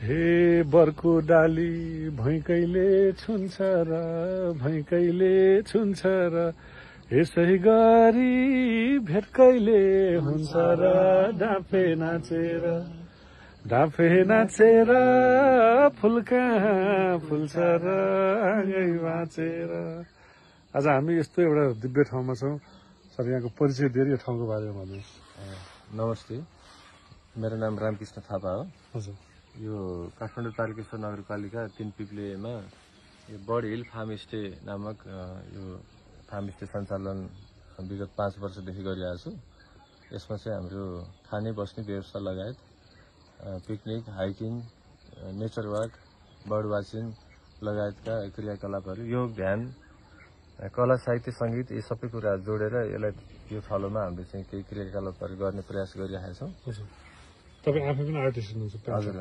हे बरको डाली भैँकैले छुन्छ र भैँकैले छुन्छ र यसै गरी भेट कहिले हुन्छ र डाँफे नाचेर फुल कहाँ फुल्छ र आँगै बाँचेर। आज हामी यस्तो एउटा दिव्य ठाउँमा छौँ सर, यहाँको परिचय दिएर यो ठाउँको बारेमा भन्नुहोस्। नमस्ते, मेरो नाम रामकृष्ण थापा हो। हजुर, यो काठमाडौँ तारकेश्वर नगरपालिका 3 पिप्लेमा यो बर्ड हिल फार्म स्टे नामक यो फार्म स्टे सञ्चालन विगत 5 वर्षदेखि गरिरहेको छु। यसमा चाहिँ हाम्रो खाने बस्ने व्यवस्था लगायत picnic, hiking, nature walk, bird watching लगायतका क्रियाकलापहरू, योग, ध्यान, कला, साहित्य, सङ्गीत यी सबै कुरा जोडेर यसलाई यो थलोमा हामीले चाहिँ केही क्रियाकलापहरू गर्ने प्रयास गरिरहेका छौँ। तपाईँ आफै पनि आर्टिस्ट हुनुहुन्छ? हजुर।